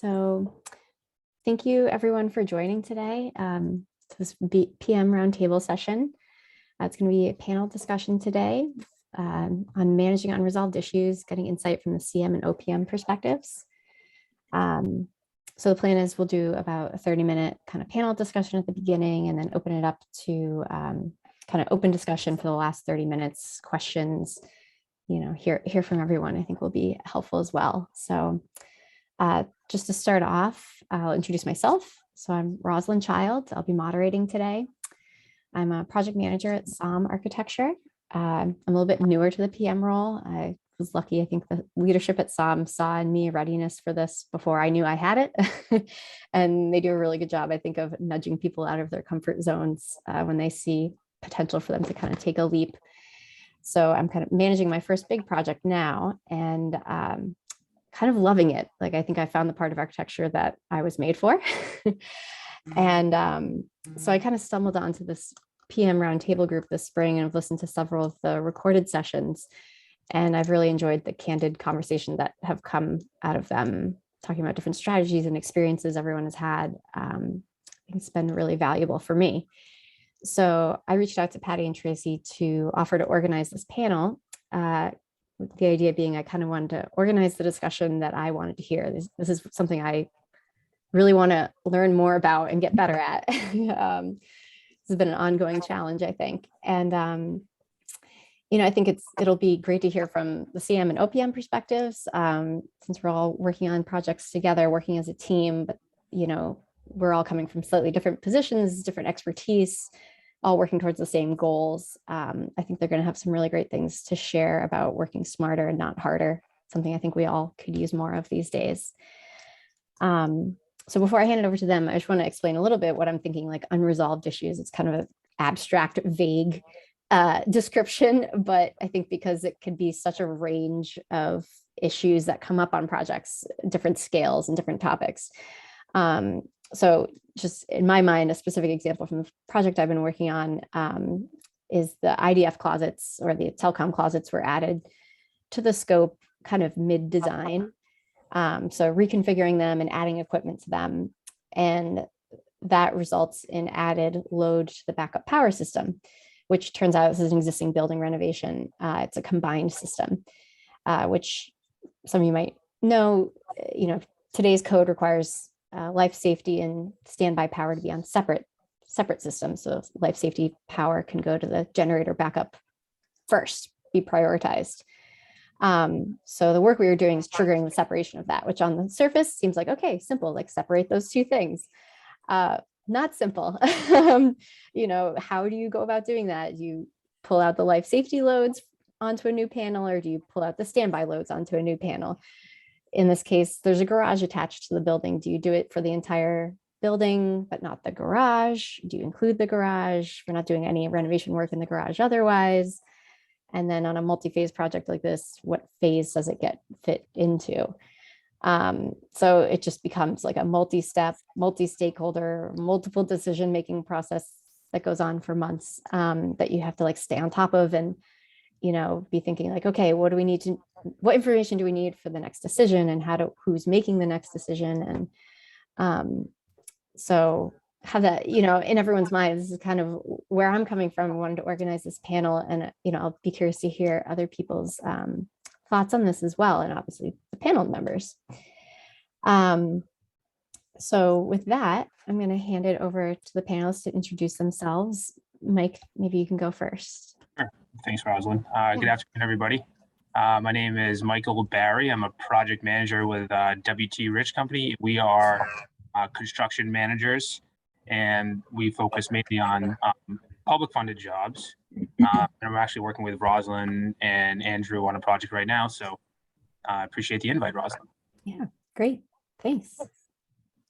So thank you everyone for joining today to this PM roundtable session. It's going to be a panel discussion today on managing unresolved issues, getting insight from the CM and OPM perspectives. So the plan is we'll do about a 30-minute kind of panel discussion at the beginning and then open it up to kind of open discussion for the last 30 minutes, questions, hear from everyone, I think will be helpful as well. So just to start off, I'll introduce myself. So I'm Rosalind Child. I'll be moderating today. I'm a project manager at SOM Architecture. I'm a little bit newer to the PM role. I was lucky. I think the leadership at SOM saw in me readiness for this before I knew I had it. And they do a really good job, I think, of nudging people out of their comfort zones when they see potential for them to kind of take a leap. So I'm kind of managing my first big project now and kind of loving it. Like, I think I found the part of architecture that I was made for. And so I kind of stumbled onto this PM roundtable group this spring and I've listened to several of the recorded sessions. And I've really enjoyed the candid conversation that have come out of them, talking about different strategies and experiences everyone has had. It's been really valuable for me. So I reached out to Patty and Tracy to offer to organize this panel. The idea being I kind of wanted to organize the discussion that I wanted to hear. This is something I really want to learn more about and get better at. This has been an ongoing challenge, I think. And, I think it'll be great to hear from the CM and OPM perspectives, since we're all working on projects together, working as a team, but, we're all coming from slightly different positions, different expertise, all working towards the same goals. I think they're going to have some really great things to share about working smarter and not harder, something I think we all could use more of these days. So before I hand it over to them, I just want to explain a little bit what I'm thinking, like unresolved issues. It's kind of an abstract, vague description, but I think because it could be such a range of issues that come up on projects, different scales and different topics. So just in my mind, a specific example from the project I've been working on is the IDF closets, or the telecom closets, were added to the scope kind of mid-design. So reconfiguring them and adding equipment to them. And that results in added load to the backup power system, which turns out this is an existing building renovation. It's a combined system, which some of you might know, today's code requires life safety and standby power to be on separate systems. So life safety power can go to the generator backup first, be prioritized. So the work we were doing is triggering the separation of that, which on the surface seems like, okay, simple, like separate those two things. Not simple. How do you go about doing that? Do you pull out the life safety loads onto a new panel, or do you pull out the standby loads onto a new panel? In this case, there's a garage attached to the building. Do you do it for the entire building, but not the garage? Do you include the garage? We're not doing any renovation work in the garage otherwise. And then on a multi-phase project like this, what phase does it get fit into? So it just becomes like a multi-step, multi-stakeholder, multiple decision-making process that goes on for months, that you have to like stay on top of and, be thinking like, okay, what information do we need for the next decision, and who's making the next decision? And so have that, in everyone's mind. This is kind of where I'm coming from. I wanted to organize this panel, and, I'll be curious to hear other people's thoughts on this as well, and obviously the panel members. So with that, I'm going to hand it over to the panelists to introduce themselves. Mike, maybe you can go first. Sure. Thanks, Rosalind. Good afternoon, everybody. My name is Michael Barry. I'm a project manager with WT Rich Company. We are construction managers, and we focus mainly on public funded jobs. And I'm actually working with Rosalind and Andrew on a project right now. So I appreciate the invite, Rosalind. Yeah, great. Thanks.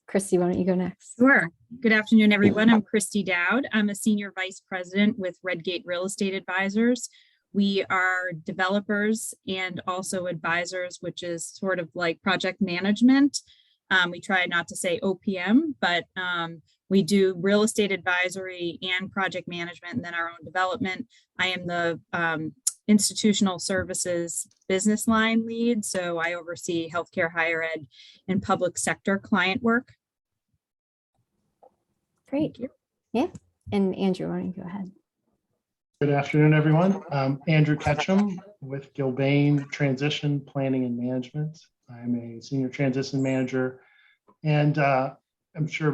Christy, why don't you go next? Sure. Good afternoon, everyone. I'm Christy Dowd. I'm a senior vice president with Redgate Real Estate Advisors. We are developers and also advisors, which is sort of like project management. We try not to say OPM, but we do real estate advisory and project management, and then our own development. I am the institutional services business line lead. So I oversee healthcare, higher ed, and public sector client work. Great. Yeah. And Andrew, why don't you go ahead? Good afternoon, everyone. Andrew Ketchum with Gilbane Transition Planning and Management. I'm a senior transition manager, and I'm sure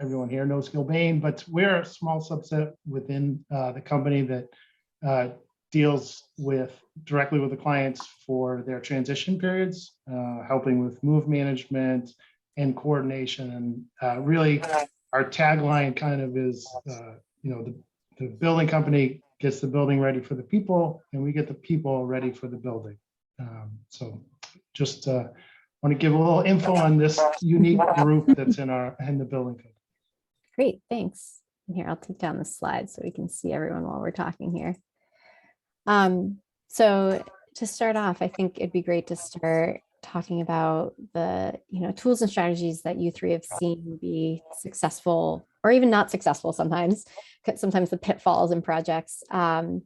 everyone here knows Gilbane, but we're a small subset within the company that deals directly with the clients for their transition periods, helping with move management and coordination. And really, our tagline kind of is, the building company gets the building ready for the people, and we get the people ready for the building. So just want to give a little info on this unique group that's in the building code. Great, thanks. And here, I'll take down the slide so we can see everyone while we're talking here. So to start off, I think it'd be great to start talking about the tools and strategies that you three have seen be successful or even not successful sometimes the pitfalls in projects, and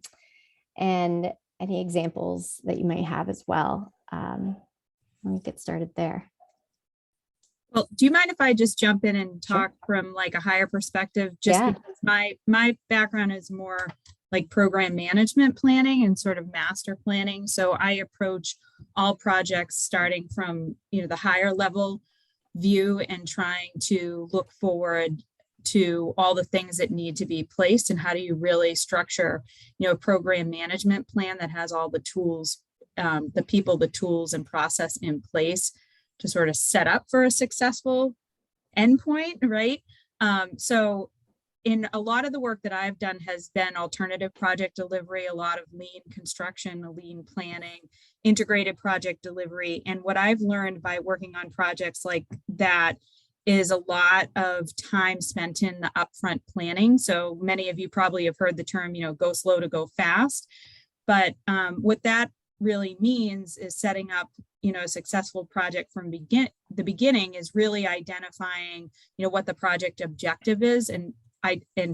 any examples that you might have as well. Let me get started there. Well, do you mind if I just jump in and talk from like a higher perspective? Just because my background is more like program management planning and sort of master planning. So I approach all projects starting from the higher level view and trying to look forward to all the things that need to be placed, and how do you really structure a program management plan that has all the tools, the people, the tools and process in place to sort of set up for a successful endpoint, right? So in a lot of the work that I've done has been alternative project delivery, a lot of lean construction, lean planning, integrated project delivery. And what I've learned by working on projects like that is a lot of time spent in the upfront planning. So many of you probably have heard the term, go slow to go fast. But what that really means is setting up a successful project from the beginning is really identifying what the project objective is, and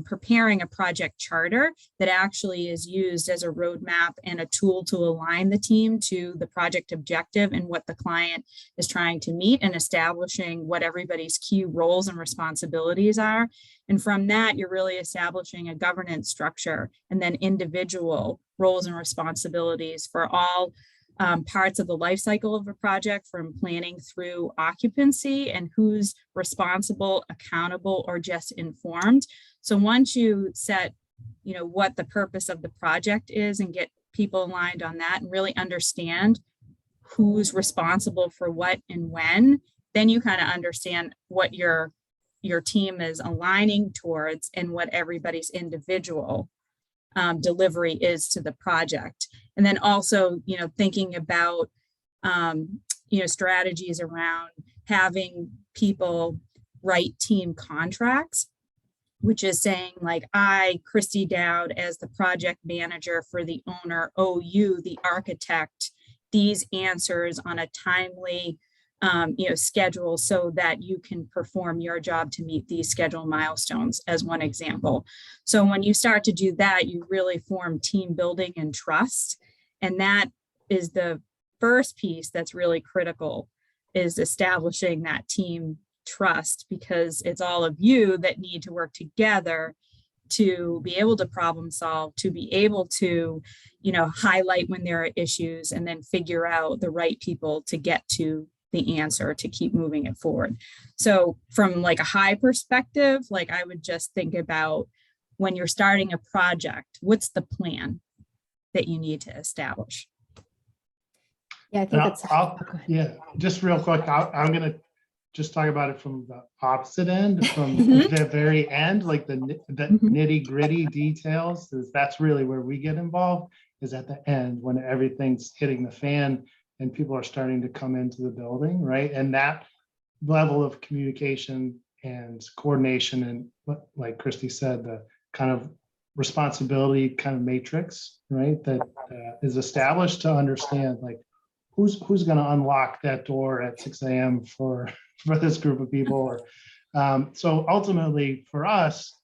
preparing a project charter that actually is used as a roadmap and a tool to align the team to the project objective and what the client is trying to meet, and establishing what everybody's key roles and responsibilities are. And from that, you're really establishing a governance structure and then individual roles and responsibilities for all parts of the life cycle of a project, from planning through occupancy, and who's responsible, accountable, or just informed. So once you set, what the purpose of the project is and get people aligned on that and really understand who's responsible for what and when, then you kind of understand what your team is aligning towards and what everybody's individual delivery is to the project. And then also, thinking about, strategies around having people write team contracts, which is saying like, I, Christy Dowd, as the project manager for the owner, owe you, the architect, these answers on a timely schedule so that you can perform your job to meet these schedule milestones, as one example. So when you start to do that, you really form team building and trust. And that is the first piece that's really critical, is establishing that team trust, because it's all of you that need to work together to be able to problem solve, to be able to, highlight when there are issues, and then figure out the right people to get to the answer to keep moving it forward. So from like a high perspective, like I would just think about when you're starting a project, what's the plan that you need to establish? Yeah, I think just real quick, I'm going to just talk about it from the opposite end, from the very end, like the nitty gritty details. That's really where we get involved, is at the end when everything's hitting the fan and people are starting to come into the building, right? And that level of communication and coordination, and like Christy said, the kind of responsibility kind of matrix, right, that is established to understand like who's going to unlock that door at 6 a.m. for this group of people. Or so ultimately for us,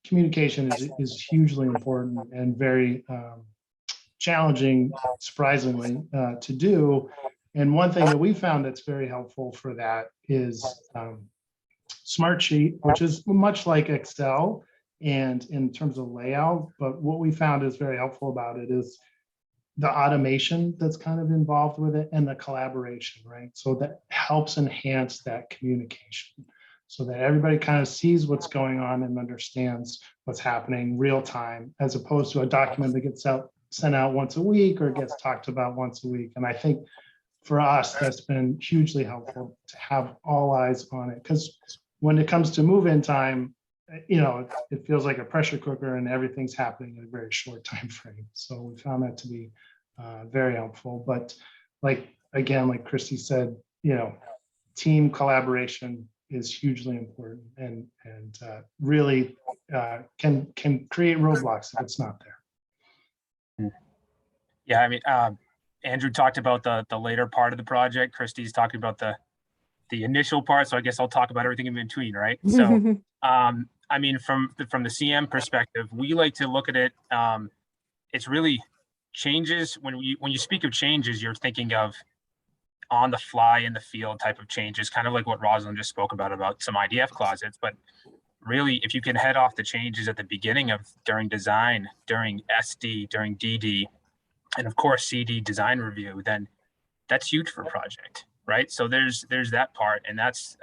communication is hugely important and very challenging, surprisingly, to do. And one thing that we found that's very helpful for that is Smartsheet, which is much like Excel and in terms of layout. But what we found is very helpful about it is the automation that's kind of involved with it and the collaboration, right? So that helps enhance that communication so that everybody kind of sees what's going on and understands what's happening real time, as opposed to a document that gets sent out once a week or gets talked about once a week. And I think for us, that's been hugely helpful to have all eyes on it, because when it comes to move-in time, it feels like a pressure cooker and everything's happening in a very short time frame. So we found that to be very helpful. But like Christy said, team collaboration is hugely important and really can create roadblocks if it's not there. Yeah, I mean, Andrew talked about the later part of the project. Christy's talking about the initial part. So I guess I'll talk about everything in between, right? So, I mean, from the CM perspective, we like to look at it. It's really changes. When you speak of changes, you're thinking of on the fly in the field type of changes, kind of like what Rosalind just spoke about some IDF closets. But really, if you can head off the changes at the beginning during design, during SD, during DD, and of course CD design review, then that's huge for a project, right? So there's that part, and that's,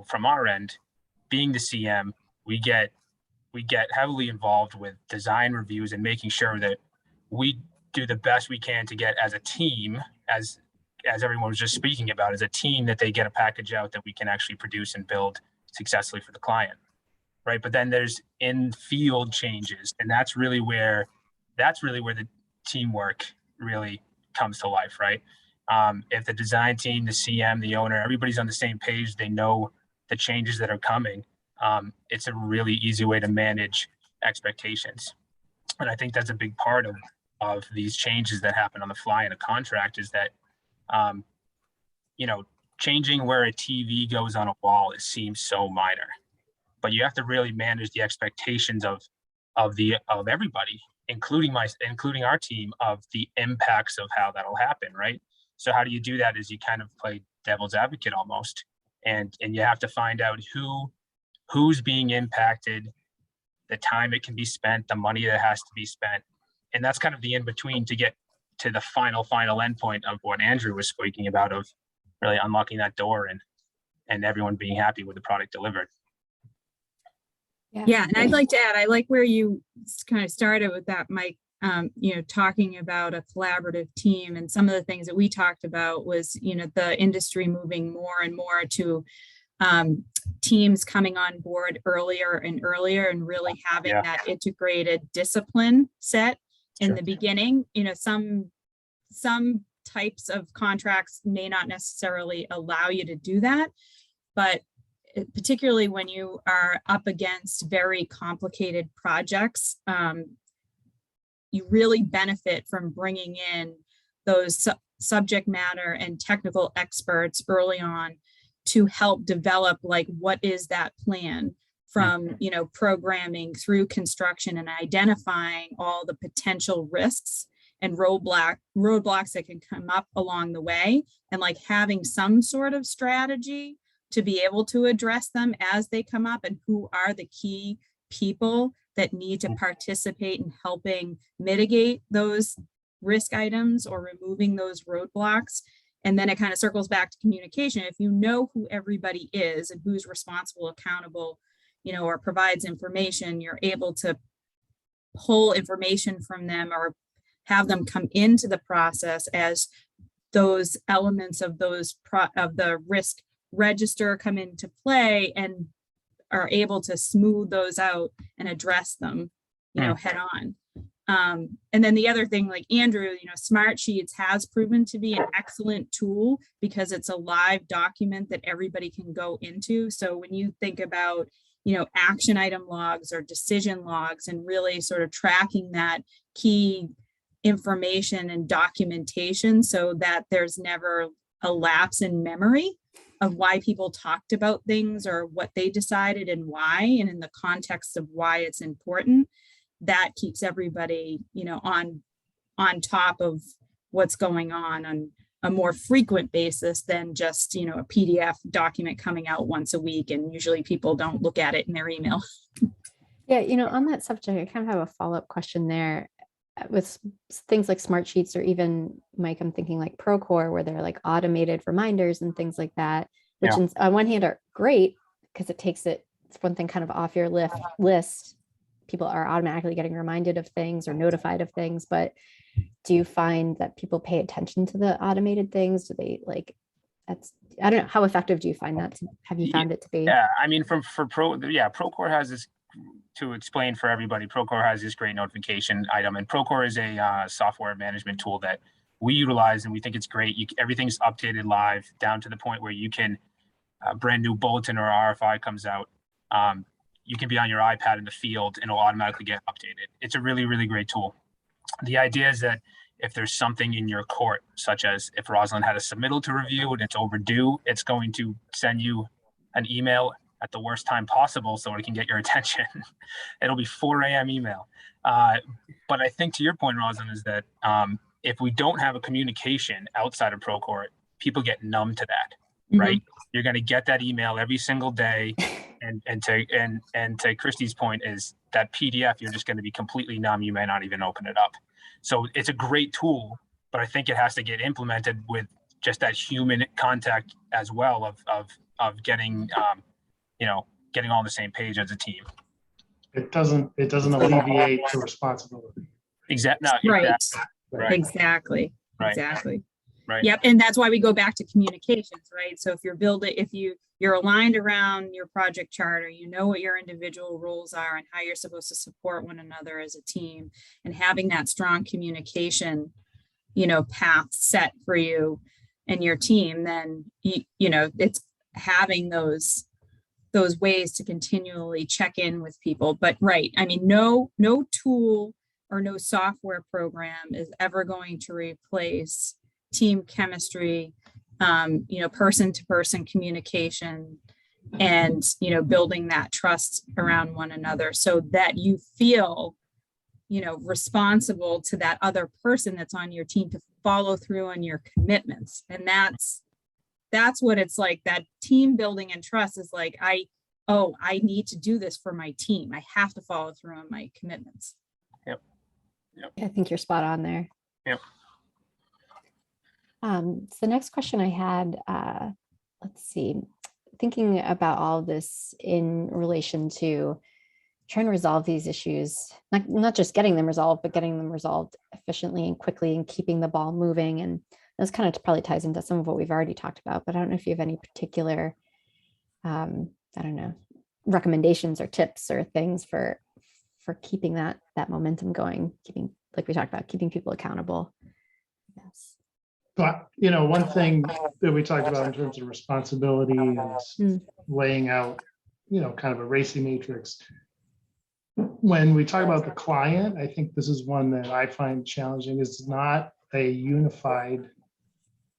from our end, being the CM, we get heavily involved with design reviews and making sure that we do the best we can to get as a team, as everyone was just speaking about, as a team, that they get a package out that we can actually produce and build successfully for the client, right? But then there's in-field changes, and that's really where the teamwork really comes to life, right? If the design team, the CM, the owner, everybody's on the same page, they know the changes that are coming. It's a really easy way to manage expectations. And I think that's a big part of these changes that happen on the fly in a contract, is that, changing where a TV goes on a wall, it seems so minor, but you have to really manage the expectations of everybody, including our team, of the impacts of how that'll happen, right? So how do you do that? Is you kind of play devil's advocate almost, and you have to find out who's being impacted, the time it can be spent, the money that has to be spent. And that's kind of the in-between to get to the final endpoint of what Andrew was speaking about, of really unlocking that door and everyone being happy with the product delivered. Yeah, and I'd like to add, I like where you kind of started with that, Mike, talking about a collaborative team. And some of the things that we talked about was, the industry moving more and more to teams coming on board earlier and earlier, and really having that integrated discipline set in the beginning. Some types of contracts may not necessarily allow you to do that, but particularly when you are up against very complicated projects, you really benefit from bringing in those subject matter and technical experts early on to help develop, like, what is that plan from, programming through construction, and identifying all the potential risks and roadblocks that can come up along the way, and like having some sort of strategy to be able to address them as they come up, and who are the key people that need to participate in helping mitigate those risk items or removing those roadblocks. And then it kind of circles back to communication. If you know who everybody is and who's responsible, accountable, or provides information, you're able to pull information from them or have them come into the process as those elements of the risk register come into play, and are able to smooth those out and address them, head on. And then the other thing, like Andrew, Smartsheets has proven to be an excellent tool because it's a live document that everybody can go into. So when you think about, action item logs or decision logs, and really sort of tracking that key information and documentation so that there's never a lapse in memory of why people talked about things or what they decided and why, and in the context of why it's important, that keeps everybody, on on top of what's going on a more frequent basis than just, a PDF document coming out once a week. And usually people don't look at it in their email. Yeah, on that subject, I kind of have a follow-up question there with things like smart sheets, or even, Mike, I'm thinking like Procore, where they're like automated reminders and things like that, which on one hand are great because it's one thing kind of off your list. People are automatically getting reminded of things or notified of things, but do you find that people pay attention to the automated things? Do they I don't know, how effective do you find that have you found it to be? Yeah, I mean, Procore has this, to explain for everybody, Procore has this great notification item, and Procore is a software management tool that we utilize, and we think it's great. Everything's updated live down to the point where you can, a brand new bulletin or RFI comes out, you can be on your iPad in the field and it'll automatically get updated. It's a really, really great tool. The idea is that if there's something in your court, such as if Rosalind had a submittal to review and it's overdue, it's going to send you an email at the worst time possible so it can get your attention. It'll be 4 a.m. email. But I think to your point, Rosalind, is that if we don't have a communication outside of Procore, people get numb to that, right? You're going to get that email every single day. And to Christy's point is that PDF, you're just going to be completely numb. You may not even open it up. So it's a great tool, but I think it has to get implemented with just that human contact as well of getting, getting on the same page as a team. It doesn't alleviate the responsibility. Exactly. Exactly. Right. Yep. And that's why we go back to communications, right? So if you're aligned around your project charter, you know what your individual roles are and how you're supposed to support one another as a team, and having that strong communication, path set for you and your team, then, it's having those ways to continually check in with people. But right, I mean, no tool or no software program is ever going to replace team chemistry, person to person communication, and, building that trust around one another so that you feel, responsible to that other person that's on your team to follow through on your commitments. And that's what it's like. That team building and trust is like, I need to do this for my team. I have to follow through on my commitments. Yep. I think you're spot on there. Yep. So the next question I had, let's see, thinking about all of this in relation to trying to resolve these issues, not just getting them resolved, but getting them resolved efficiently and quickly and keeping the ball moving. And this kind of probably ties into some of what we've already talked about, but I don't know if you have any particular, recommendations or tips or things for keeping that momentum going, like we talked about, keeping people accountable. Yes. But, one thing that we talked about in terms of responsibility is laying out, kind of a RACI matrix. When we talk about the client, I think this is one that I find challenging. It's not a unified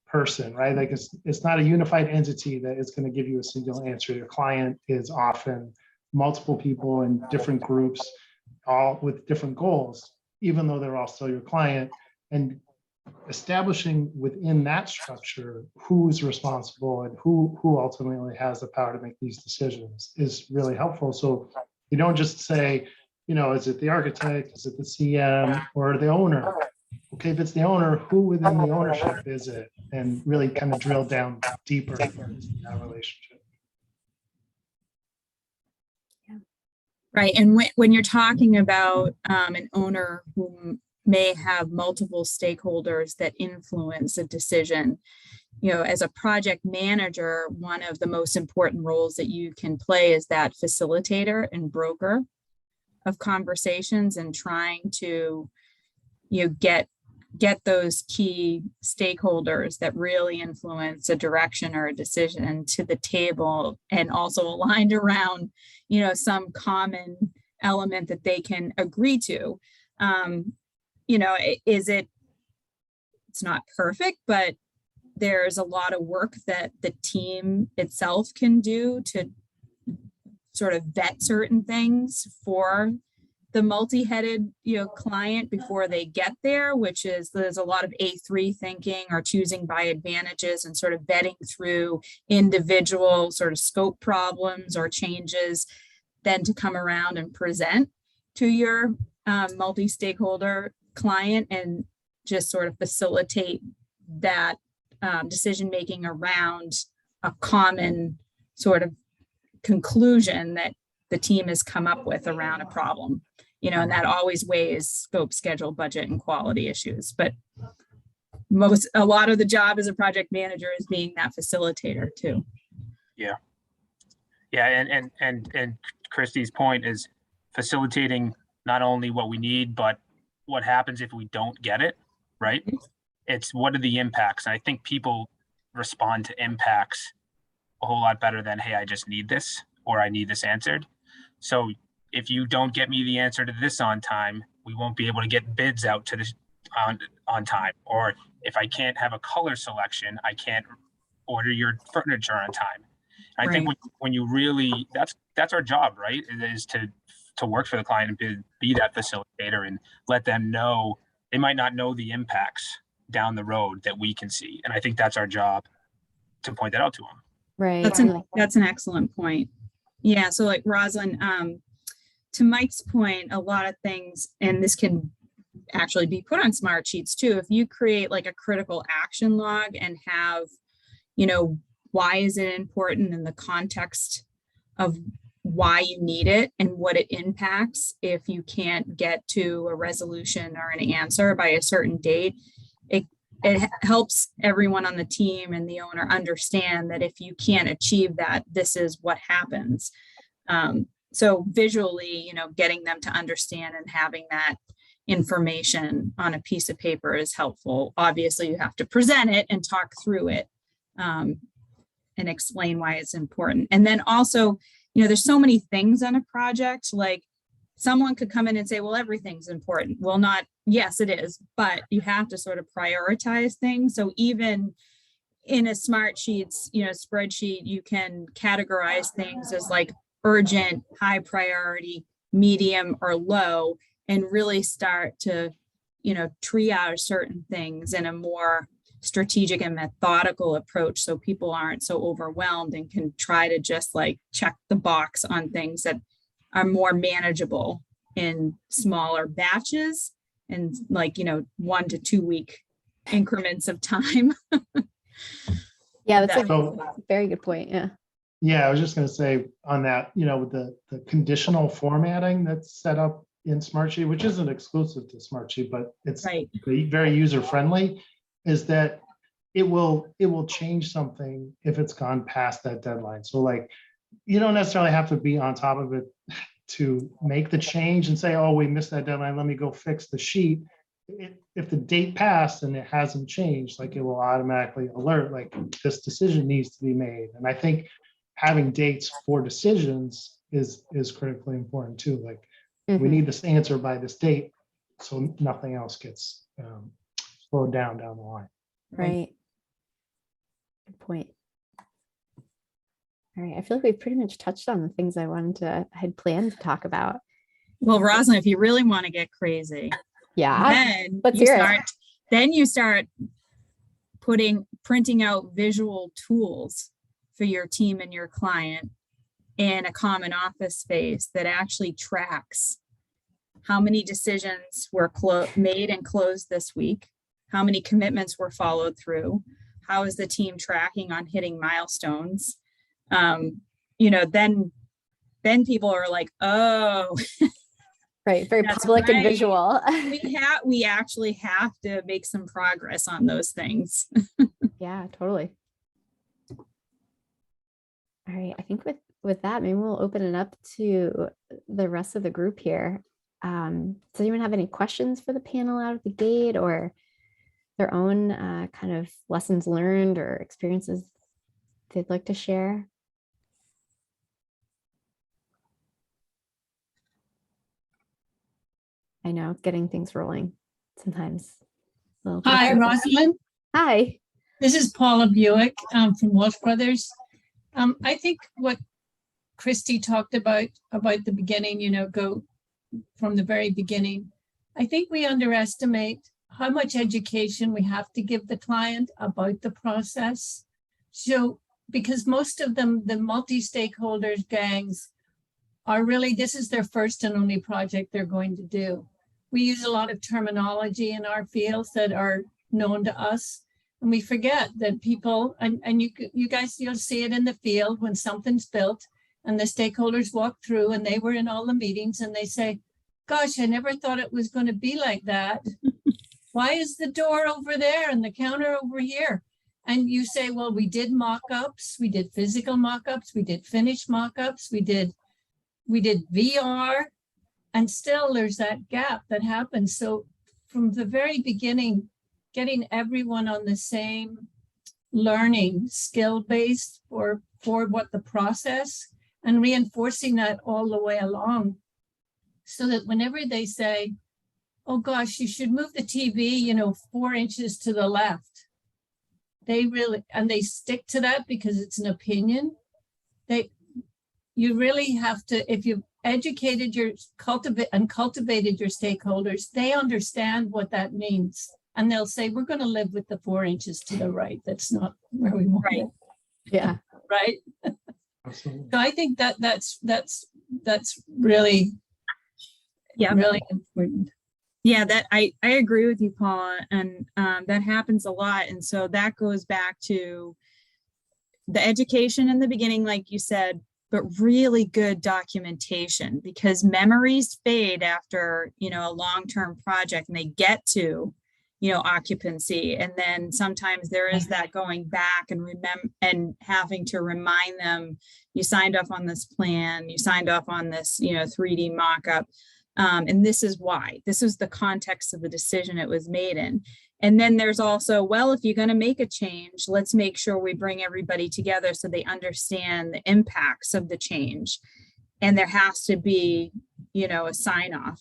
person, right? Like it's not a unified entity that is going to give you a single answer. Your client is often multiple people in different groups, all with different goals, even though they're all still your client. And establishing within that structure who's responsible and who ultimately has the power to make these decisions is really helpful. So you don't just say, is it the architect, is it the CM, or the owner? Okay, if it's the owner, who within the ownership is it? And really kind of drill down deeper into that relationship. Right. And when you're talking about an owner who may have multiple stakeholders that influence a decision, as a project manager, one of the most important roles that you can play is that facilitator and broker of conversations, and trying to, get those key stakeholders that really influence a direction or a decision to the table, and also aligned around, some common element that they can agree to. It's not perfect, but there's a lot of work that the team itself can do to sort of vet certain things for the multi-headed, client before they get there, which is there's a lot of A3 thinking or choosing by advantages and sort of vetting through individual sort of scope problems or changes, then to come around and present to your multi-stakeholder client and just sort of facilitate that decision-making around a common sort of conclusion that the team has come up with around a problem, and that always weighs scope, schedule, budget, and quality issues. But a lot of the job as a project manager is being that facilitator too. Yeah. And Christy's point is facilitating not only what we need, but what happens if we don't get it, right? It's what are the impacts? And I think people respond to impacts a whole lot better than, hey, I just need this, or I need this answered. So if you don't get me the answer to this on time, we won't be able to get bids out to this on time. Or if I can't have a color selection, I can't order your furniture on time. I think when you really, that's our job, right? It is to work for the client and be that facilitator and let them know. They might not know the impacts down the road that we can see. And I think that's our job to point that out to them. Right. That's an excellent point. Yeah. So like Rosalind, to Mike's point, a lot of things, and this can actually be put on smart sheets too. If you create like a critical action log and have, why is it important in the context of why you need it and what it impacts if you can't get to a resolution or an answer by a certain date, it helps everyone on the team and the owner understand that if you can't achieve that, this is what happens. So visually, getting them to understand and having that information on a piece of paper is helpful. Obviously, you have to present it and talk through it and explain why it's important. And then also, there's so many things on a project, like someone could come in and say, well, everything's important. Well, yes, it is, but you have to sort of prioritize things. So even in a smart sheets, spreadsheet, you can categorize things as like urgent, high priority, medium, or low, and really start to, triage certain things in a more strategic and methodical approach so people aren't so overwhelmed and can try to just like check the box on things that are more manageable in smaller batches and 1 to 2 week increments of time. Yeah, that's a very good point. Yeah. Yeah, I was just going to say on that, with the conditional formatting that's set up in Smartsheet, which isn't exclusive to Smartsheet, but it's very user friendly, is that it will change something if it's gone past that deadline. So like, you don't necessarily have to be on top of it to make the change and say, oh, we missed that deadline, let me go fix the sheet. If the date passed and it hasn't changed, like it will automatically alert, like this decision needs to be made. And I think having dates for decisions is critically important too. Like we need this answer by this date, so nothing else gets slowed down the line. Right. Good point. All right. I feel like we've pretty much touched on the things I had planned to talk about. Well, Rosalind, if you really want to get crazy, then you start printing out visual tools for your team and your client in a common office space that actually tracks how many decisions were made and closed this week, how many commitments were followed through, how is the team tracking on hitting milestones. Then people are like, oh, right, very public and visual. we actually have to make some progress on those things. Yeah, totally. All right, I think with that, maybe we'll open it up to the rest of the group here. Does anyone have any questions for the panel out of the gate, or their own kind of lessons learned or experiences they'd like to share? I know, getting things rolling sometimes. Hi, Rosalind. Hi. This is Paula Buick from Wolf Brothers. I think what Christy talked about the beginning, from the very beginning. I think we underestimate how much education we have to give the client about the process. So, because most of them, the multi-stakeholders gangs, are really, this is their first and only project they're going to do. We use a lot of terminology in our fields that are known to us. And we forget that people, and you guys, you'll see it in the field when something's built and the stakeholders walk through and they were in all the meetings and they say, gosh, I never thought it was going to be like that. Why is the door over there and the counter over here? And you say, well, we did mock-ups, we did physical mock-ups, we did finished mock-ups, we did VR, and still there's that gap that happens. So from the very beginning, getting everyone on the same learning skill base for what the process, and reinforcing that all the way along, so that whenever they say, oh gosh, you should move the TV, 4 inches to the left, they really, and they stick to that because it's an opinion. You really have to, if you've educated cultivated your stakeholders, they understand what that means. And they'll say, we're going to live with the 4 inches to the right. That's not where we want it. Yeah. Right. Absolutely. So I think that's really, Yeah, really important. yeah, that I agree with you, Paula, and that happens a lot. And so that goes back to the education in the beginning, like you said, but really good documentation, because memories fade after, a long-term project and they get to, occupancy. And then sometimes there is that going back and and having to remind them, you signed off on this plan, you signed off on this, 3D mock-up. And this is why. This is the context of the decision it was made in. And then there's also, well, if you're going to make a change, let's make sure we bring everybody together so they understand the impacts of the change. And there has to be, a sign off,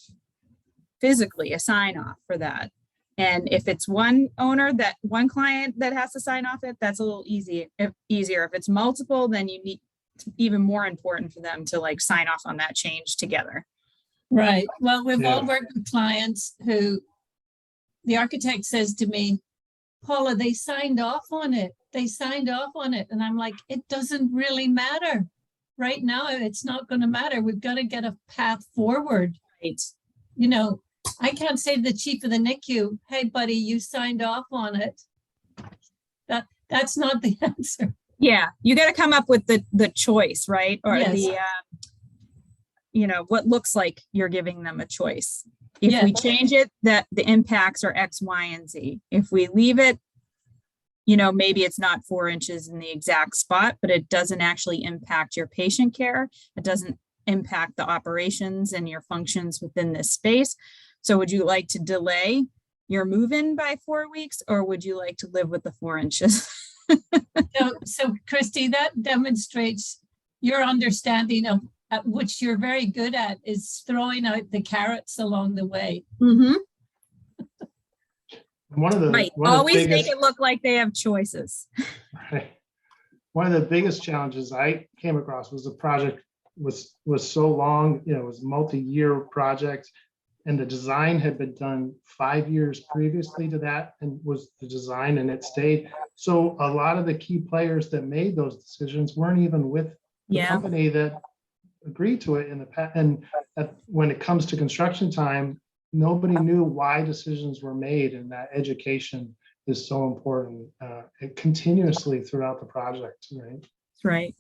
physically a sign off for that. And if it's one client that has to sign off it, that's a little easier. If it's multiple, then you need, it's even more important for them to sign off on that change together. Right. Well, we've all worked with clients who the architect says to me, Paula, they signed off on it. They signed off on it. And I'm like, it doesn't really matter. Right now, it's not going to matter. We've got to get a path forward. Right. I can't say to the chief of the NICU, hey, buddy, you signed off on it. That's not the answer. Yeah. You got to come up with the choice, right? Or Yes. What looks like you're giving them a choice. If Yes. we change it, that the impacts are X, Y, and Z. If we leave it, maybe it's not 4 inches in the exact spot, but it doesn't actually impact your patient care. It doesn't impact the operations and your functions within this space. So would you like to delay your move-in by 4 weeks, or would you like to live with the 4 inches? So Christy, that demonstrates your understanding of which you're very good at, is throwing out the carrots along the way. Mm-hmm. One of the Right. one of the Always biggest, make it look like they have choices. right. One of the biggest challenges I came across was the project was so long, it was a multi-year project, and the design had been done 5 years previously to that, and was the design, and it stayed. So a lot of the key players that made those decisions weren't even with the company that agreed to it in the past. And when it comes to construction time, nobody knew why decisions were made, and that education is so important continuously throughout the project, right? That's right.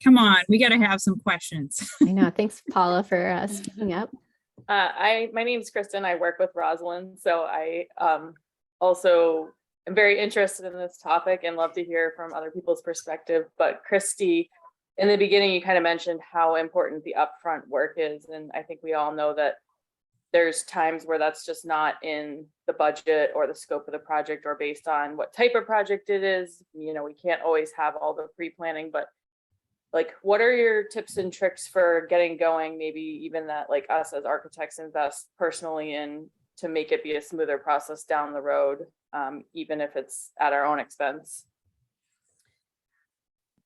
Come on, we got to have some questions. I know. Thanks, Paula, for speaking up. My name is Kristen. I work with Rosalind. So I also am very interested in this topic and love to hear from other people's perspective. But Christy, in the beginning, you kind of mentioned how important the upfront work is. And I think we all know that there's times where that's just not in the budget or the scope of the project, or based on what type of project it is. We can't always have all the pre-planning, but what are your tips and tricks for getting going? Maybe even that us as architects invest personally in to make it be a smoother process down the road, even if it's at our own expense.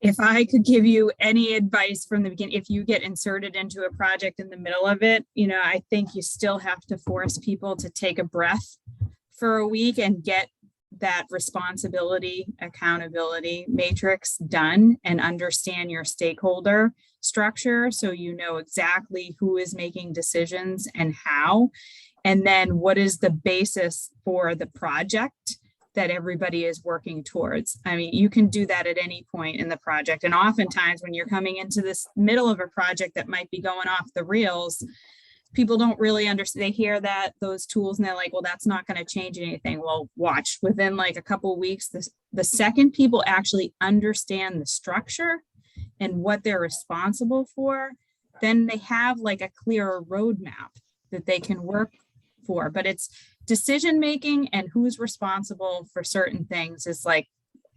If I could give you any advice from the beginning, if you get inserted into a project in the middle of it, I think you still have to force people to take a breath for a week and get that responsibility, accountability matrix done and understand your stakeholder structure. So you know exactly who is making decisions and how, and then what is the basis for the project that everybody is working towards. I mean, you can do that at any point in the project. And oftentimes when you're coming into this middle of a project that might be going off the rails, people don't really understand. They hear those tools and they're like, well, that's not going to change anything. Well, watch within like a couple of weeks, the second people actually understand the structure and what they're responsible for, then they have like a clearer roadmap that they can work for. But it's decision making and who's responsible for certain things is like,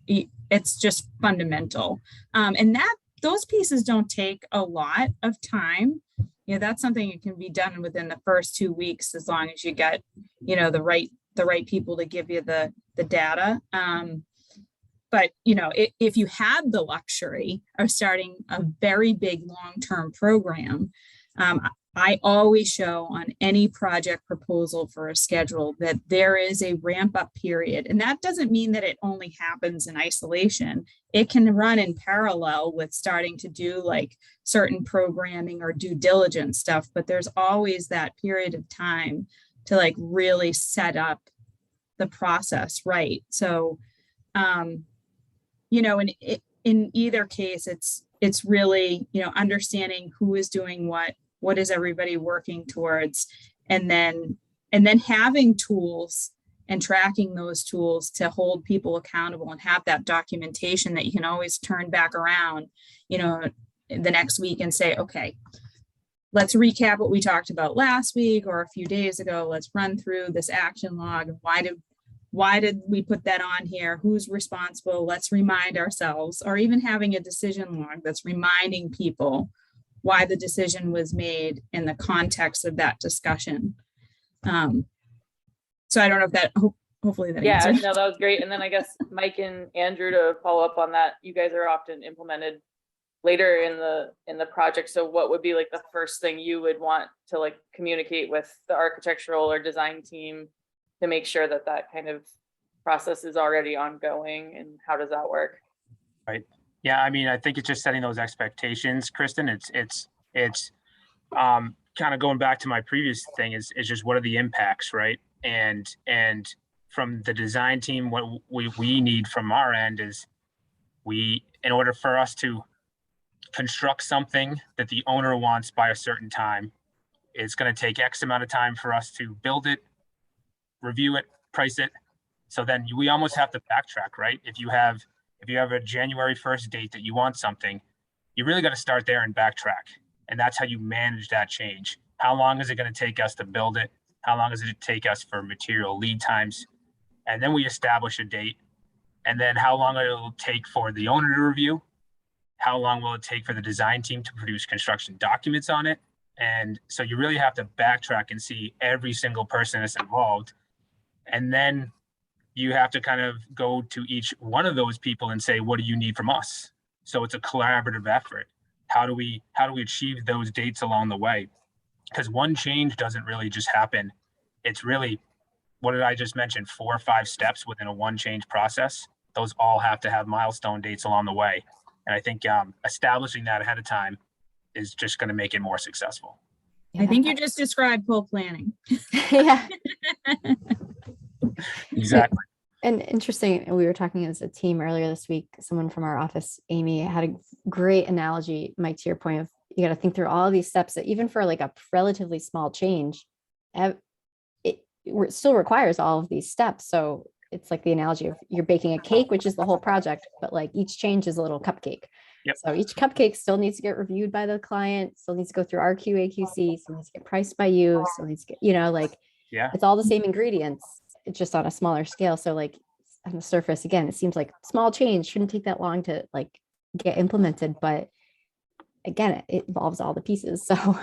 it's just fundamental. And those pieces don't take a lot of time. That's something that can be done within the first 2 weeks, as long as you get, the right people to give you the data. But, if you had the luxury of starting a very big long-term program, I always show on any project proposal for a schedule that there is a ramp up period. And that doesn't mean that it only happens in isolation. It can run in parallel with starting to do like certain programming or due diligence stuff, but there's always that period of time to like really set up the process right. So, in either case, it's really, understanding who is doing what is everybody working towards, and then having tools and tracking those tools to hold people accountable and have that documentation that you can always turn back around, the next week and say, okay, let's recap what we talked about last week or a few days ago. Let's run through this action log. Why did we put that on here? Who's responsible? Let's remind ourselves, or even having a decision log that's reminding people why the decision was made in the context of that discussion. So I don't know if that, hopefully that answered. No, that was great. And then I guess Mike and Andrew, to follow up on that, you guys are often implemented later in the project. So what would be like the first thing you would want to like communicate with the architectural or design team to make sure that kind of process is already ongoing, and how does that work? Right. Yeah, I mean, I think it's just setting those expectations, Kristen. It's kind of going back to my previous thing is just what are the impacts, right? And from the design team, what we need from our end is in order for us to construct something that the owner wants by a certain time, it's going to take X amount of time for us to build it, review it, price it. So then we almost have to backtrack, right? If you have a January 1st date that you want something, you really got to start there and backtrack. And that's how you manage that change. How long is it going to take us to build it? How long does it take us for material lead times? And then we establish a date. And then how long it'll take for the owner to review? How long will it take for the design team to produce construction documents on it? And so you really have to backtrack and see every single person that's involved. And then you have to kind of go to each one of those people and say, what do you need from us? So it's a collaborative effort. How do we achieve those dates along the way? Because one change doesn't really just happen. It's really, what did I just mention? 4 or 5 steps within a one change process. Those all have to have milestone dates along the way. And I think establishing that ahead of time is just going to make it more successful. I think you just described full planning. Yeah. Exactly. And interesting, we were talking as a team earlier this week, someone from our office, Amy, had a great analogy, Mike, to your point of you got to think through all of these steps that even for like a relatively small change, it still requires all of these steps. So it's like the analogy of you're baking a cake, which is the whole project, but like each change is a little cupcake. Yep. So each cupcake still needs to get reviewed by the client, still needs to go through our QA/QC, still needs to get priced by you, still needs to get, it's all the same ingredients. It's just on a smaller scale. So like on the surface, again, it seems like small change shouldn't take that long to like get implemented, but again, it involves all the pieces. So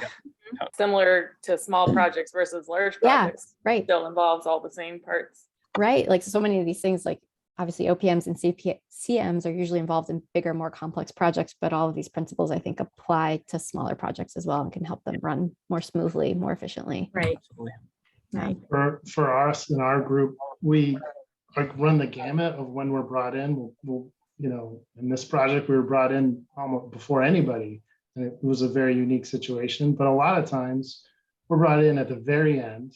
similar to small projects versus large projects, right. Still involves all the same parts. Right. Like so many of these things, like obviously OPMs and CMs are usually involved in bigger, more complex projects, but all of these principles, I think, apply to smaller projects as well and can help them run more smoothly, more efficiently. Right. Absolutely. Right. For us in our group, we like run the gamut of when we're brought in. We'll in this project, we were brought in almost before anybody, and it was a very unique situation. But a lot of times we're brought in at the very end,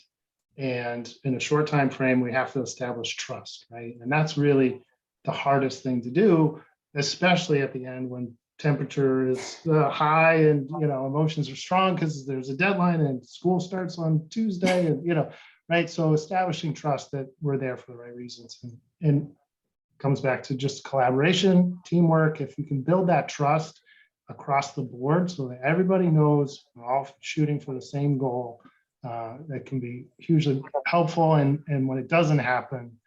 and in a short time frame, we have to establish trust, right? And that's really the hardest thing to do, especially at the end when temperature is high and emotions are strong because there's a deadline and school starts on Tuesday, and right. So establishing trust that we're there for the right reasons, and comes back to just collaboration, teamwork. If you can build that trust across the board so that everybody knows we're all shooting for the same goal, that can be hugely helpful. And when it doesn't happen,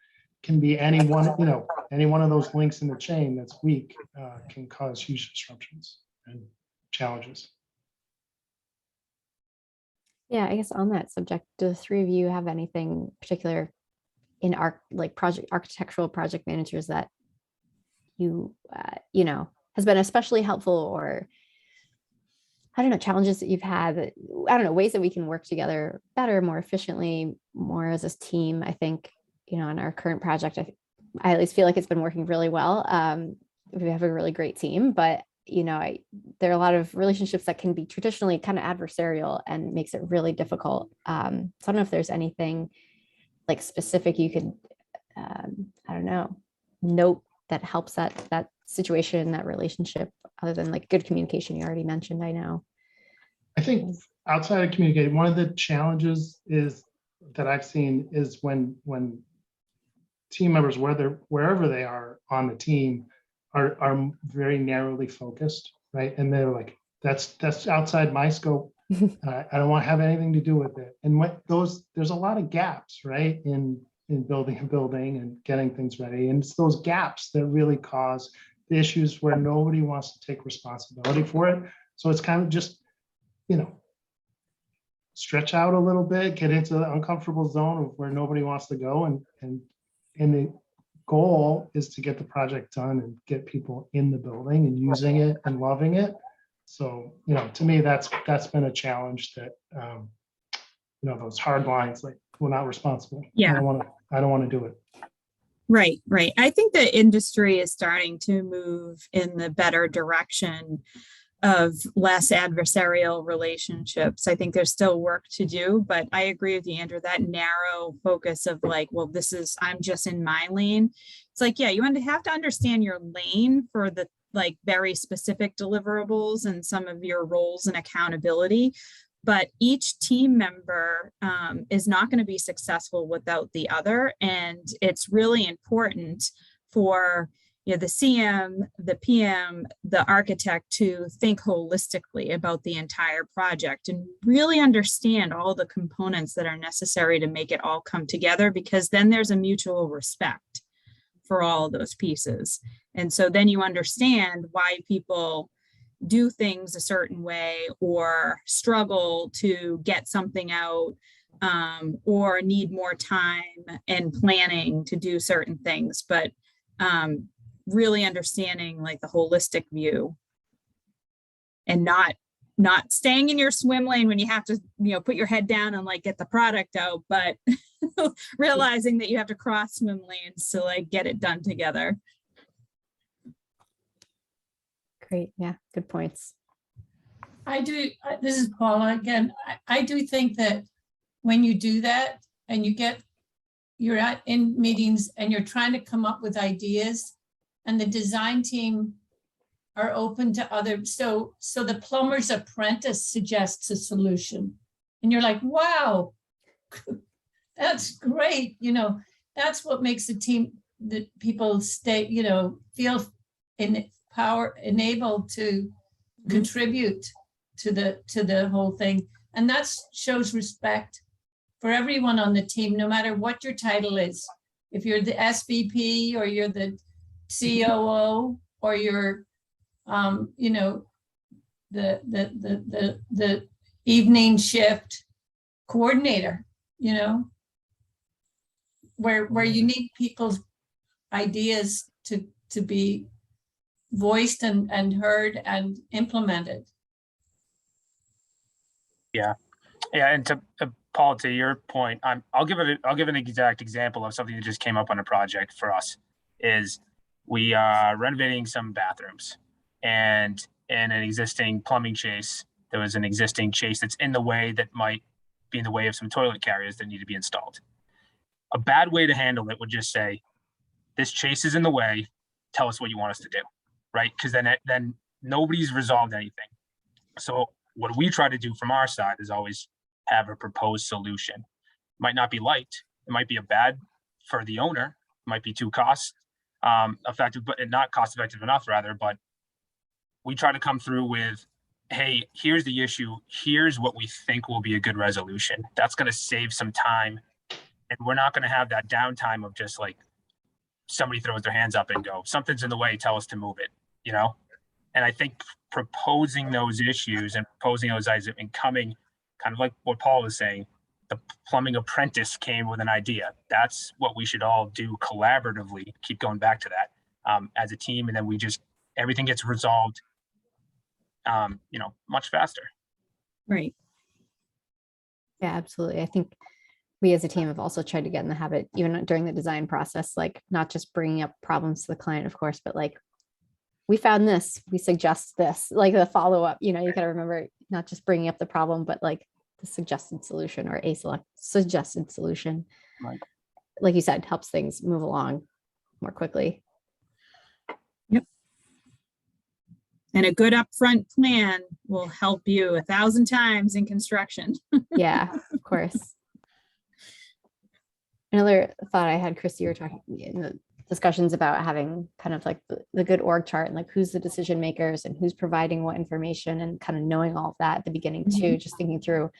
can be any one of those links in the chain that's weak, can cause huge disruptions and challenges. Yeah, I guess on that subject, do the three of you have anything particular in architectural project managers that has been especially helpful, or I don't know, challenges that you've had that, I don't know, ways that we can work together better, more efficiently, more as a team? I think, in our current project, I at least feel like it's been working really well. We have a really great team, but there are a lot of relationships that can be traditionally kind of adversarial and makes it really difficult. So I don't know if there's anything like specific you could, I don't know, note that helps that situation, that relationship, other than like good communication you already mentioned. I know. I think outside of communicating, one of the challenges that I've seen is when team members, wherever they are on the team, are very narrowly focused, right? And they're like, that's outside my scope. I don't want to have anything to do with it. And there's a lot of gaps, right, in building a building and getting things ready. And it's those gaps that really cause the issues where nobody wants to take responsibility for it. So it's kind of just, stretch out a little bit, get into the uncomfortable zone of where nobody wants to go. And the goal is to get the project done and get people in the building and using it and loving it. So, to me, that's been a challenge that, those hard lines, like, we're not responsible. Yeah. I don't want to do it. Right. I think the industry is starting to move in the better direction of less adversarial relationships. I think there's still work to do, but I agree with you, Andrew, that narrow focus of like, well, I'm just in my lane. It's like, yeah, you have to understand your lane for the like very specific deliverables and some of your roles and accountability. But each team member is not going to be successful without the other. And it's really important for the CM, the PM, the architect to think holistically about the entire project and really understand all the components that are necessary to make it all come together, because then there's a mutual respect for all of those pieces. And so then you understand why people do things a certain way or struggle to get something out, or need more time and planning to do certain things. But really understanding like the holistic view and not staying in your swim lane when you have to, put your head down and like get the product out, but realizing that you have to cross swim lanes to like get it done together. Great. Yeah. Good points. I do. This is Paula again. I do think that when you do that and you're in meetings and you're trying to come up with ideas, and the design team are open to other. So the plumber's apprentice suggests a solution, and you're like, wow, that's great. That's what makes the team, that people stay, feel enabled to contribute to the whole thing. And that shows respect for everyone on the team, no matter what your title is. If you're the SVP or you're the COO or you're, the evening shift coordinator, where you need people's ideas to be voiced and heard and implemented. Yeah, and to Paul, to your point, I'll give an exact example of something that just came up on a project for us. Is we are renovating some bathrooms, and in an existing plumbing chase, there was an existing chase that's in the way that might be in the way of some toilet carriers that need to be installed. A bad way to handle it would just say, this chase is in the way, tell us what you want us to do, right? Because then nobody's resolved anything. So what we try to do from our side is always have a proposed solution. It might not be liked, it might be a bad for the owner, it might be too cost effective, but not cost effective enough rather, but we try to come through with, hey, here's the issue, here's what we think will be a good resolution. That's going to save some time, and we're not going to have that downtime of just like somebody throws their hands up and go, something's in the way, tell us to move it, you know? And I think proposing those issues and proposing those ideas and coming, kind of like what Paul was saying, the plumbing apprentice came with an idea. That's what we should all do collaboratively, keep going back to that as a team. And then everything gets resolved, much faster. Right. Yeah, absolutely. I think we as a team have also tried to get in the habit, even during the design process, like not just bringing up problems to the client, of course, but like, we found this, we suggest this, like the follow-up, you got to remember not just bringing up the problem, but like the suggested solution or suggested solution. Right. Like you said, helps things move along more quickly. Yep. And a good upfront plan will help you 1,000 times in construction. Yeah, of course. Another thought I had, Christy, you were talking in the discussions about having kind of like the good org chart and like who's the decision makers and who's providing what information, and kind of knowing all of that at the beginning too, just thinking through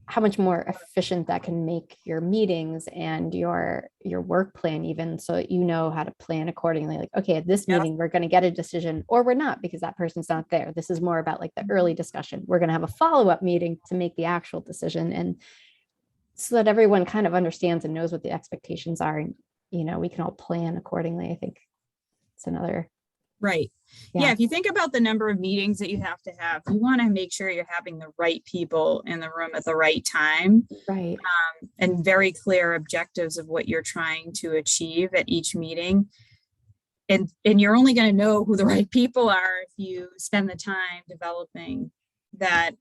how much more efficient that can make your meetings and your work plan, even so that you know how to plan accordingly. Like, okay, at this meeting, we're going to get a decision, or we're not, because that person's not there. This is more about like the early discussion. We're going to have a follow-up meeting to make the actual decision. And so that everyone kind of understands and knows what the expectations are. And, we can all plan accordingly. I think it's another. Right. Yeah. If you think about the number of meetings that you have, you want to make sure you're having the right people in the room at the right time. Right. And very clear objectives of what you're trying to achieve at each meeting. And you're only going to know who the right people are if you spend the time developing that,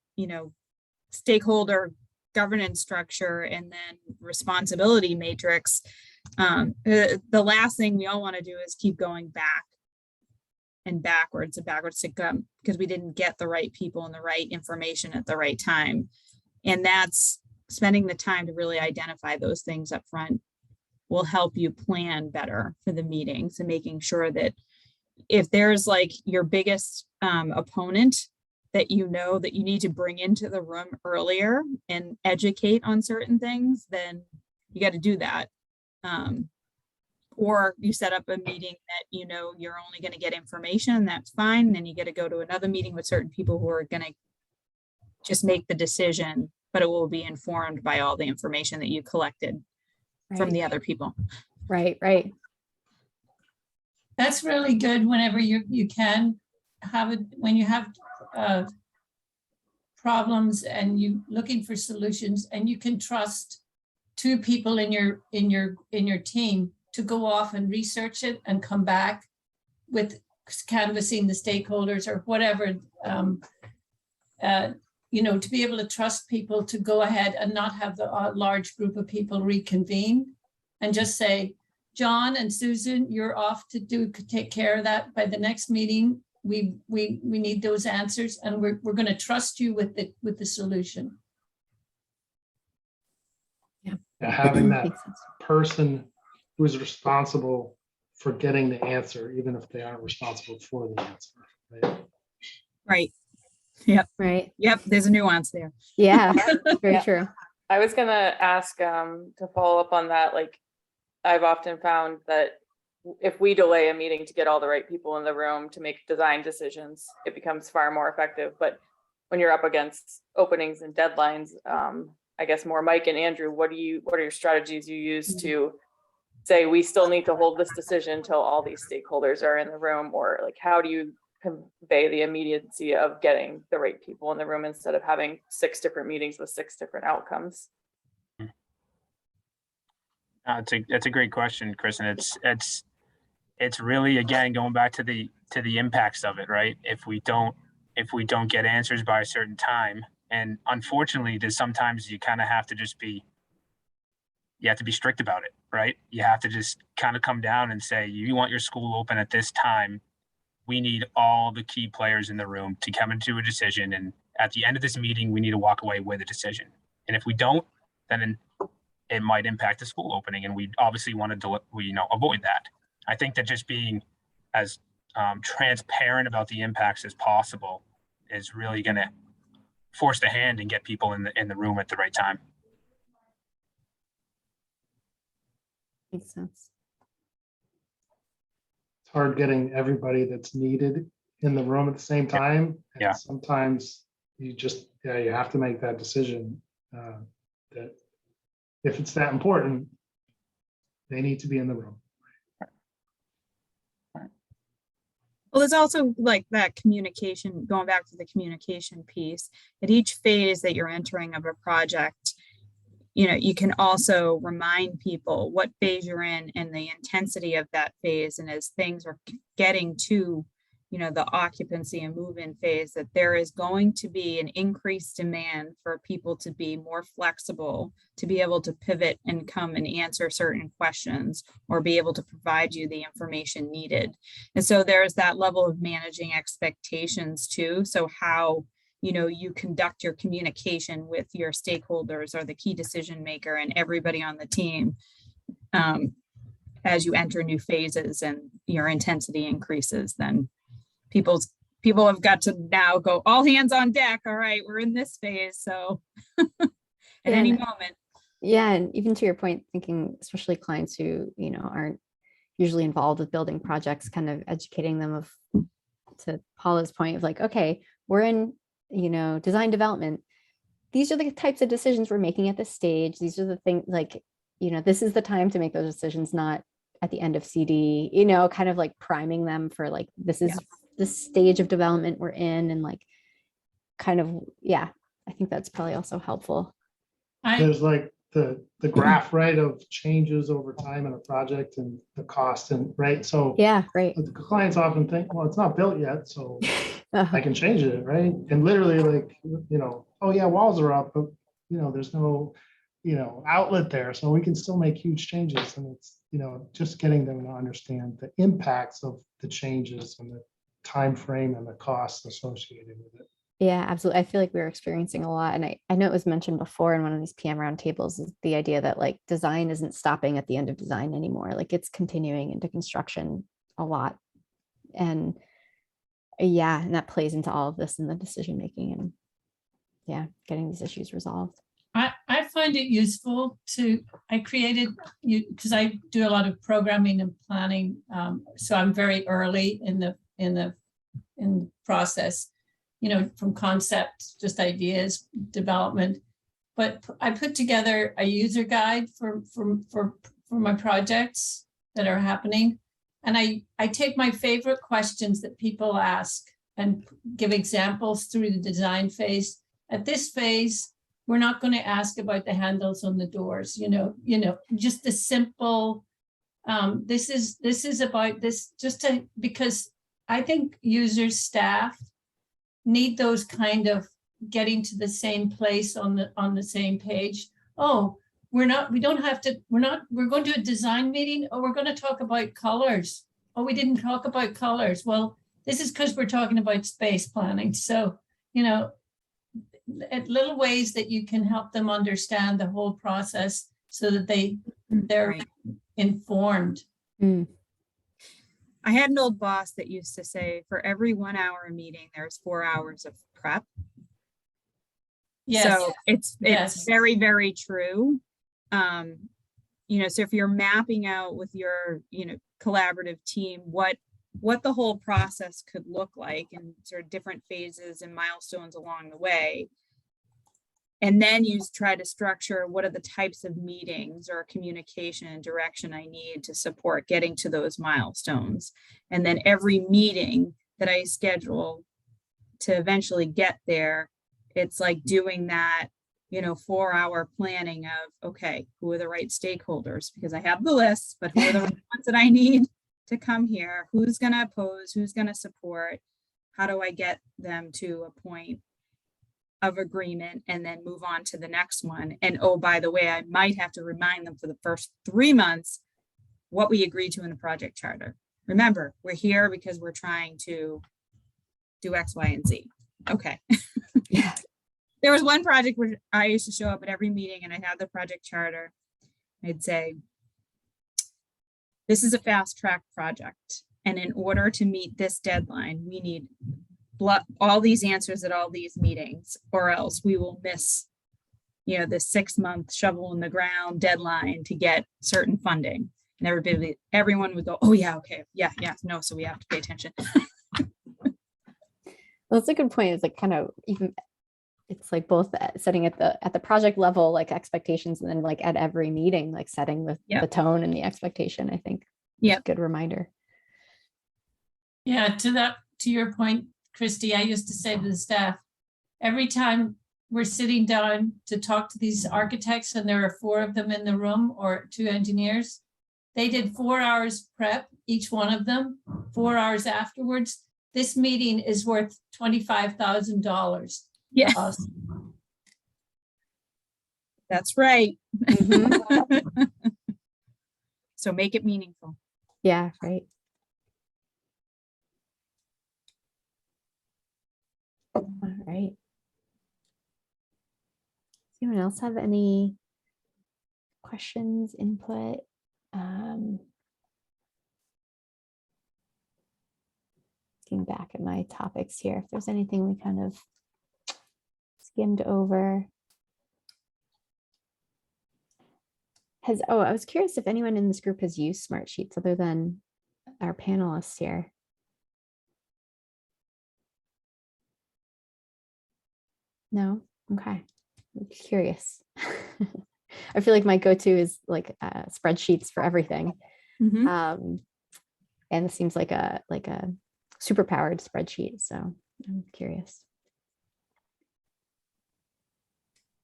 stakeholder governance structure and then responsibility matrix. The last thing we all want to do is keep going back and backwards to come, because we didn't get the right people and the right information at the right time. And that's spending the time to really identify those things up front will help you plan better for the meetings, and making sure that if there's like your biggest opponent that that you need to bring into the room earlier and educate on certain things, then you got to do that. Or you set up a meeting that you're only going to get information, that's fine. Then you get to go to another meeting with certain people who are going to just make the decision, but it will be informed by all the information that you collected from the other people. Right. That's really good whenever you can have it, when you have problems and you looking for solutions, and you can trust two people in your team to go off and research it and come back with canvassing the stakeholders or whatever, to be able to trust people to go ahead and not have the large group of people reconvene and just say, John and Susan, you're off to take care of that. By the next meeting, we need those answers, and we're going to trust you with the solution. Yeah, having that person who is responsible for getting the answer, even if they aren't responsible for the answer. Right. Yep. Right. Yep. There's a nuance there. Yeah. Very true. I was gonna ask to follow up on that. Like, I've often found that if we delay a meeting to get all the right people in the room to make design decisions, it becomes far more effective. But when you're up against openings and deadlines, I guess more Mike and Andrew, what are your strategies you use to say we still need to hold this decision until all these stakeholders are in the room, or like how do you convey the immediacy of getting the right people in the room instead of having 6 different meetings with 6 different outcomes? That's a great question, Chris, and it's really, again, going back to the impacts of it, right? If we don't get answers by a certain time, and unfortunately, there's sometimes you kind of have to just be strict about it, right? You have to just kind of come down and say, you want your school open at this time. We need all the key players in the room to come into a decision. And at the end of this meeting, we need to walk away with a decision. And if we don't, then it might impact the school opening. And we obviously want to avoid that. I think that just being as transparent about the impacts as possible is really going to force the hand and get people in the room at the right time. Makes sense. It's hard getting everybody that's needed in the room at the same time. And Yeah. sometimes you just, you have to make that decision that if it's that important, they need to be in the room. Well, there's also like that communication, going back to the communication piece, at each phase that you're entering of a project, you can also remind people what phase you're in and the intensity of that phase. And as things are getting to, the occupancy and move-in phase, that there is going to be an increased demand for people to be more flexible, to be able to pivot and come and answer certain questions or be able to provide you the information needed. And so there's that level of managing expectations too. So how you conduct your communication with your stakeholders or the key decision maker and everybody on the team as you enter new phases and your intensity increases, then people have got to now go all hands on deck. All right, we're in this phase. So at any moment. Yeah. And even to your point, thinking, especially clients who, aren't usually involved with building projects, kind of educating them to Paula's point of like, okay, we're in, design development. These are the types of decisions we're making at this stage. These are the things like, this is the time to make those decisions, not at the end of CD, kind of like priming them for like, this is the stage of development we're in. And like, kind of, I think that's probably also helpful. There's like the graph, right, of changes over time in a project and the cost and right. So right. the clients often think, well, it's not built yet, so I can change it, right? And literally like, oh yeah, walls are up, but there's no, outlet there. So we can still make huge changes. And it's, just getting them to understand the impacts of the changes and the time frame and the costs associated with it. Yeah, absolutely. I feel like we're experiencing a lot. And I know it was mentioned before in one of these PM roundtables, is the idea that like design isn't stopping at the end of design anymore. Like it's continuing into construction a lot. And and that plays into all of this in the decision making and getting these issues resolved. I find it useful I created because I do a lot of programming and planning. So I'm very early in the process, from concept, just ideas, development. But I put together a user guide for my projects that are happening. And I take my favorite questions that people ask and give examples through the design phase. At this phase, we're not going to ask about the handles on the doors, just the simple, this is about this, because I think users, staff need those kind of getting to the same place on the same page. Oh, we're going to a design meeting. Oh, we're going to talk about colors. Oh, we didn't talk about colors. Well, this is because we're talking about space planning. So, at little ways that you can help them understand the whole process so that they're informed. Mm. I had an old boss that used to say, for every 1 hour meeting, there's 4 hours of prep. Yes. So it's very, very true. So if you're mapping out with your, collaborative team, what the whole process could look like and sort of different phases and milestones along the way, And then you try to structure what are the types of meetings or communication and direction I need to support getting to those milestones. And then every meeting that I schedule to eventually get there, it's like doing that, 4-hour planning of, okay, who are the right stakeholders? Because I have the list, but who are the ones that I need to come here? Who's going to oppose? Who's going to support? How do I get them to a point of agreement and then move on to the next one? And oh, by the way, I might have to remind them for the first 3 months what we agreed to in the project charter. Remember, we're here because we're trying to do X, Y, and Z. Okay. Yeah. There was one project where I used to show up at every meeting and I had the project charter. I'd say, this is a fast track project. And in order to meet this deadline, we need all these answers at all these meetings, or else we will miss, the 6-month shovel in the ground deadline to get certain funding. And everyone would go, oh yeah, okay, yeah, no, so we have to pay attention. Well, that's a good point. It's like kind of even, it's like both setting at the project level, like expectations, and then like at every meeting, like setting the tone and the expectation, I think. Yeah. Good reminder. Yeah, to your point, Christy, I used to say to the staff, every time we're sitting down to talk to these architects, and there are 4 of them in the room or 2 engineers, they did 4 hours prep, each one of them, 4 hours afterwards. This meeting is worth $25,000. Yeah, that's right. Mhm. So make it meaningful. Yeah, right. All right. Does anyone else have any questions, input? Looking back at my topics here, if there's anything we kind of skimmed over. I was curious if anyone in this group has used Smartsheets other than our panelists here. No? Okay. I'm curious. I feel like my go-to is like spreadsheets for everything. Mhm. And it seems like a super powered spreadsheet. So I'm curious.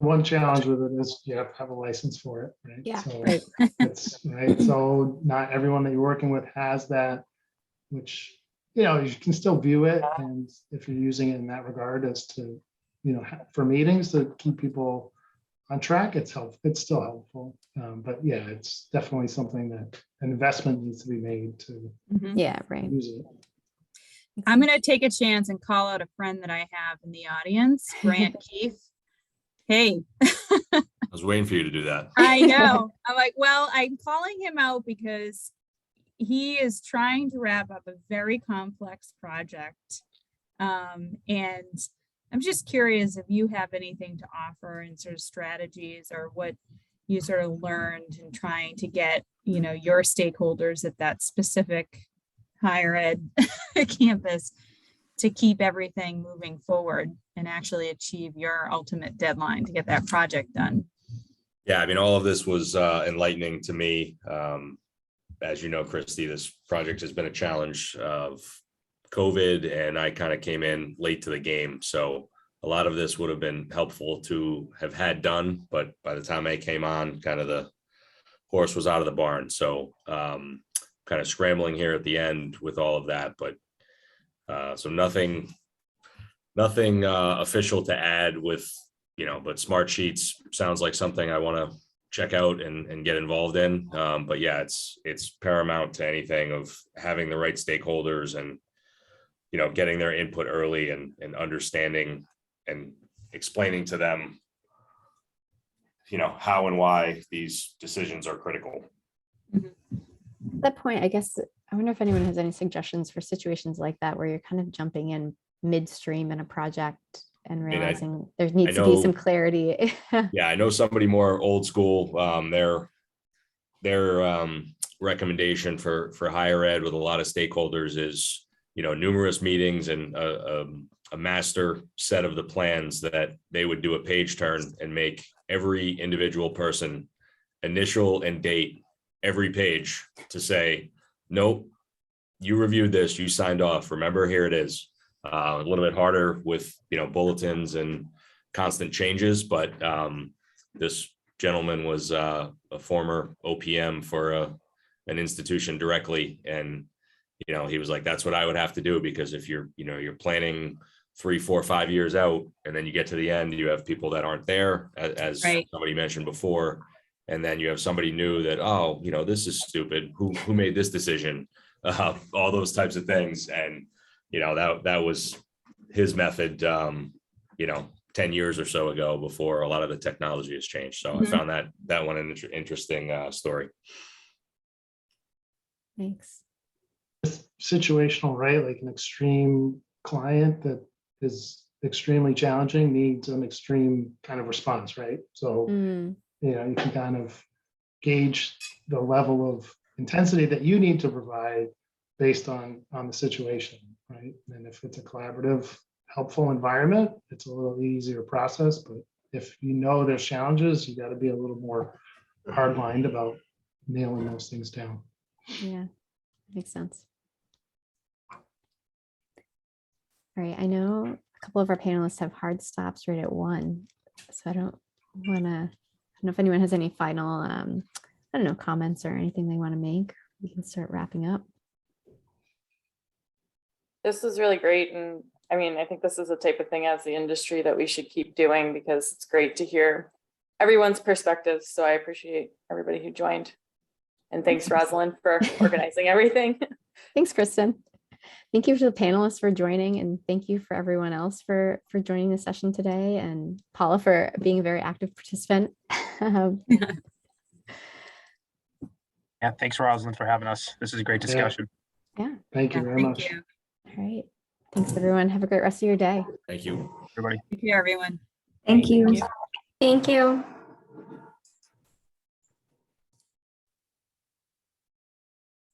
One challenge with it is you have to have a license for it, right? Yeah, So right. it's right. So not everyone that you're working with has that, which, you can still view it. And if you're using it in that regard as to, for meetings to keep people on track, it's helpful. It's still helpful. But yeah, it's definitely something that an investment needs to be made to Yeah, right. use it. I'm going to take a chance and call out a friend that I have in the audience, Grant Keith. Hey. I was waiting for you to do that. I know. I'm like, well, I'm calling him out because he is trying to wrap up a very complex project. And I'm just curious if you have anything to offer and sort of strategies or what you sort of learned in trying to get, your stakeholders at that specific higher ed campus to keep everything moving forward and actually achieve your ultimate deadline to get that project done. Yeah, I mean, all of this was enlightening to me. As you know, Christy, this project has been a challenge of COVID, and I kind of came in late to the game. So a lot of this would have been helpful to have had done, but by the time I came on, kind of the horse was out of the barn. So kind of scrambling here at the end with all of that, but so nothing official to add with, but Smartsheets sounds like something I want to check out and get involved in. But yeah, it's paramount to anything of having the right stakeholders and, getting their input early and understanding and explaining to them, how and why these decisions are critical. At that point, I guess, I wonder if anyone has any suggestions for situations like that, where you're kind of jumping in midstream in a project and realizing there needs to be some clarity. Yeah, I know somebody more old school, their recommendation for higher ed with a lot of stakeholders is, numerous meetings and a master set of the plans that they would do a page turn and make every individual person initial and date every page to say, nope, you reviewed this, you signed off. Remember, here it is. A little bit harder with, bulletins and constant changes, but this gentleman was a former OPM for an institution directly. And, he was like, that's what I would have to do, because if you're planning 3, 4, 5 years out, and then you get to the end, you have people that aren't there, as Right. somebody mentioned before. And then you have somebody new that, oh, this is stupid. Who made this decision? All those types of things. And, that was his method, 10 years or so ago, before a lot of the technology has changed. So I found that one an interesting story. Thanks. It's situational, right? Like an extreme client that is extremely challenging needs an extreme kind of response, right? So, you can kind of gauge the level of intensity that you need to provide based on the situation, right? And if it's a collaborative, helpful environment, it's a little easier process. But if there's challenges, you got to be a little more hard-lined about nailing those things down. Yeah, makes sense. All right, I know a couple of our panelists have hard stops right at 1, so I don't know if anyone has any final, comments or anything they want to make. We can start wrapping up. This was really great. And I think this is the type of thing as the industry that we should keep doing, because it's great to hear everyone's perspectives. So I appreciate everybody who joined. And thanks, Rosalind, for organizing everything. Thanks, Kristen. Thank you to the panelists for joining, and thank you for everyone else for joining the session today, and Paula for being a very active participant. Yeah, thanks, Rosalind, for having us. This is a great discussion. Yeah. Thank you very much. You. All right. Thanks, everyone. Have a great rest of your day. Thank you. Everybody. Thank you, everyone. Thank you. Thank you. Thank you.